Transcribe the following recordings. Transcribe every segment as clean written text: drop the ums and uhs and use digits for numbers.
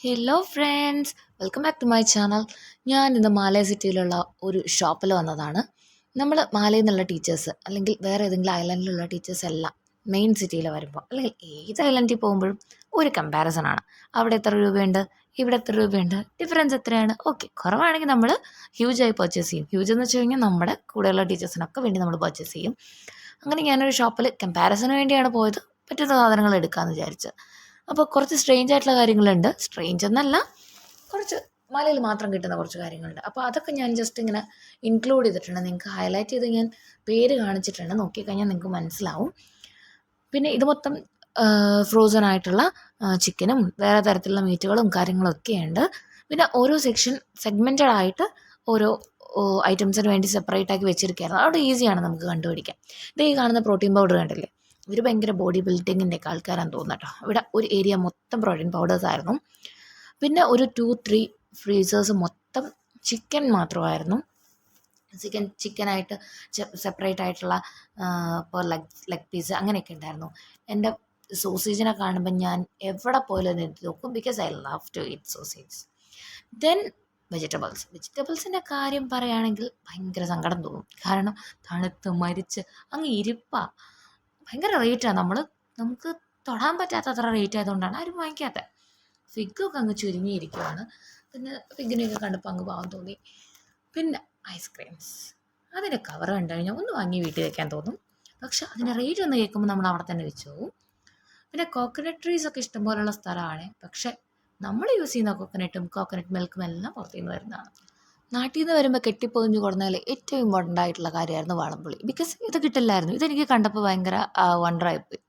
Hello friends, welcome back to my channel. ഞാൻ ഇന്ന് മാലയ സിറ്റിയിലുള്ള ഒരു ഷോപ്പിൽ വന്നതാണ്. നമ്മൾ മാലയിൽ നിന്നുള്ള ടീച്ചേഴ്സ് അല്ലെങ്കിൽ വേറെ ഏതെങ്കിലും ഐലൻഡിലുള്ള ടീച്ചേഴ്സ് എല്ലാം മെയിൻ സിറ്റിയിൽ വരുമ്പോൾ അല്ലെങ്കിൽ ഏത് ഐലൻഡിൽ പോകുമ്പോഴും ഒരു കമ്പാരിസൺ ആണ്. അവിടെ എത്ര രൂപയുണ്ട്, ഇവിടെ എത്ര രൂപയുണ്ട്, ഡിഫറൻസ് എത്രയാണ്. ഓക്കെ, കുറവാണെങ്കിൽ നമ്മൾ ഹ്യൂജായി പർച്ചേസ് ചെയ്യും. ഹ്യൂജ് എന്ന് വെച്ച് കഴിഞ്ഞാൽ നമ്മുടെ കൂടെയുള്ള ടീച്ചേഴ്സിനൊക്കെ വേണ്ടി നമ്മൾ പർച്ചേസ് ചെയ്യും. അങ്ങനെ ഞാനൊരു ഷോപ്പിൽ കമ്പാരിസന് വേണ്ടിയാണ് പോയത്, പറ്റുന്ന സാധനങ്ങൾ എടുക്കാമെന്ന് വിചാരിച്ച്. അപ്പോൾ കുറച്ച് സ്ട്രേഞ്ച് ആയിട്ടുള്ള കാര്യങ്ങളുണ്ട്. സ്ട്രേഞ്ച് എന്നല്ല, കുറച്ച് മലയിൽ മാത്രം കിട്ടുന്ന കുറച്ച് കാര്യങ്ങളുണ്ട്. അപ്പോൾ അതൊക്കെ ഞാൻ ജസ്റ്റ് ഇങ്ങനെ ഇൻക്ലൂഡ് ചെയ്തിട്ടുണ്ട്. നിങ്ങൾക്ക് ഹൈലൈറ്റ് ചെയ്ത് ഞാൻ പേര് കാണിച്ചിട്ടുണ്ട്, നോക്കിക്കഴിഞ്ഞാൽ നിങ്ങൾക്ക് മനസ്സിലാവും. പിന്നെ ഇത് മൊത്തം ഫ്രോസൺ ആയിട്ടുള്ള ചിക്കനും വേറെ തരത്തിലുള്ള മീറ്റുകളും കാര്യങ്ങളൊക്കെ ഉണ്ട്. പിന്നെ ഓരോ സെഗ്മെൻറ്റഡ് ആയിട്ട് ഓരോ ഐറ്റംസിന് വേണ്ടി സെപ്പറേറ്റ് ആക്കി വെച്ചിരിക്കുകയായിരുന്നു. അവിടെ ഈസിയാണ് നമുക്ക് കണ്ടുപിടിക്കാൻ. ഇത് ഈ കാണുന്ന പ്രോട്ടീൻ പൗഡർ കണ്ടില്ലേ, ഇവർ ഭയങ്കര ബോഡി ബിൽഡിങ്ങിൻ്റെ ഒക്കെ ആൾക്കാരാണെന്ന് തോന്നുന്നു കേട്ടോ. ഇവിടെ ഒരു ഏരിയ മൊത്തം പ്രോട്ടീൻ പൗഡേഴ്സ് ആയിരുന്നു. പിന്നെ ഒരു 2-3 ഫ്രീസേഴ്സ് മൊത്തം ചിക്കൻ മാത്രമായിരുന്നു. ചിക്കനായിട്ട് സെപ്പറേറ്റ് ആയിട്ടുള്ള ഇപ്പോൾ ലെഗ് പീസ് അങ്ങനെയൊക്കെ ഉണ്ടായിരുന്നു. എൻ്റെ സോസേജിനെ കാണുമ്പോൾ ഞാൻ എവിടെ പോയാലും നിർത്തി നോക്കും, because I love to eat sausage. Then വെജിറ്റബിൾസിൻ്റെ കാര്യം പറയുകയാണെങ്കിൽ ഭയങ്കര സങ്കടം തോന്നും. കാരണം തണുത്ത് മരിച്ച് അങ്ങ് ഇരിപ്പാണ്. ഭയങ്കര റേറ്റാണ്. നമുക്ക് തൊടാൻ പറ്റാത്തത്ര റേറ്റ് ആയതുകൊണ്ടാണ് ആരും വാങ്ങിക്കാത്തത്. ഫിഗൊക്കെ അങ്ങ് ചുരുങ്ങിയിരിക്കുകയാണ്. പിന്നെ ഫിഗിനെയൊക്കെ കണ്ടപ്പോൾ അങ്ങ് പാവം തോന്നി. പിന്നെ ഐസ്ക്രീംസ്, അതിൻ്റെ കവർ കണ്ടു കഴിഞ്ഞാൽ ഒന്ന് വാങ്ങി വീട്ടിൽ വയ്ക്കാൻ തോന്നും. പക്ഷെ അതിൻ്റെ റേറ്റ് ഒന്ന് കേൾക്കുമ്പോൾ നമ്മൾ അവിടെ തന്നെ വെച്ച് പോകും. പിന്നെ കോക്കനട്ട് ട്രീസ് ഒക്കെ ഇഷ്ടംപോലുള്ള സ്ഥലമാണ്. പക്ഷെ നമ്മൾ യൂസ് ചെയ്യുന്ന കോക്കനട്ട് മിൽക്കും എല്ലാം പുറത്തുനിന്ന് വരുന്നതാണ്. നാട്ടിൽ നിന്ന് വരുമ്പോൾ കെട്ടിപ്പൊതിഞ്ഞ് കൊടുന്നാൽ ഏറ്റവും ഇമ്പോർട്ടൻ്റ് ആയിട്ടുള്ള കാര്യമായിരുന്നു വാളംപുളി. ബിക്കോസ് ഇത് കിട്ടില്ലായിരുന്നു. ഇതെനിക്ക് കണ്ടപ്പോൾ ഭയങ്കര വണ്ടറായിപ്പോയി.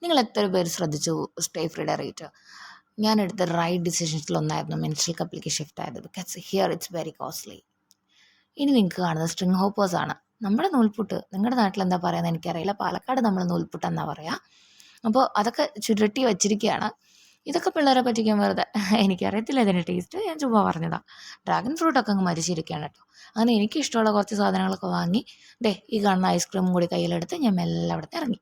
നിങ്ങൾ എത്ര പേര് ശ്രദ്ധിച്ചു സ്റ്റേ ഫ്രീയുടെ റേറ്റ്? ഞാൻ എടുത്ത റൈറ്റ് ഡിസിഷൻസിലൊന്നായിരുന്നു മെൻസ്ട്രൽ കപ്പിലേക്ക് ഷിഫ്റ്റ് ആയത്. Because here it's very costly. ഇനി നിങ്ങൾക്ക് കാണുന്നത് സ്ട്രിങ് ഹോപ്പേഴ്സാണ്. നമ്മുടെ നൂൽപുട്ട് നിങ്ങളുടെ നാട്ടിൽ എന്താ പറയുന്നത് എനിക്കറിയില്ല. പാലക്കാട് നമ്മൾ നൂൽപുട്ട് എന്നാ പറയുക. അപ്പോൾ അതൊക്കെ ചുരുട്ടി വച്ചിരിക്കുകയാണ്. ഇതൊക്കെ പിള്ളേരെ പറ്റിക്കാൻ വെറുതെ, എനിക്കറിയത്തില്ല ഇതിൻ്റെ ടേസ്റ്റ്, ഞാൻ ചുമ്മാ പറഞ്ഞതാണ്. ഡ്രാഗൺ ഫ്രൂട്ടൊക്കെ അങ്ങ് മരിച്ചിരിക്കുകയാണ് കേട്ടോ. അങ്ങനെ എനിക്കിഷ്ടമുള്ള കുറച്ച് സാധനങ്ങളൊക്കെ വാങ്ങി ഈ കാണുന്ന ഐസ്ക്രീമും കൂടി കയ്യിലെടുത്ത് ഞാൻ മെല്ലെ അവിടെ ഇറങ്ങി.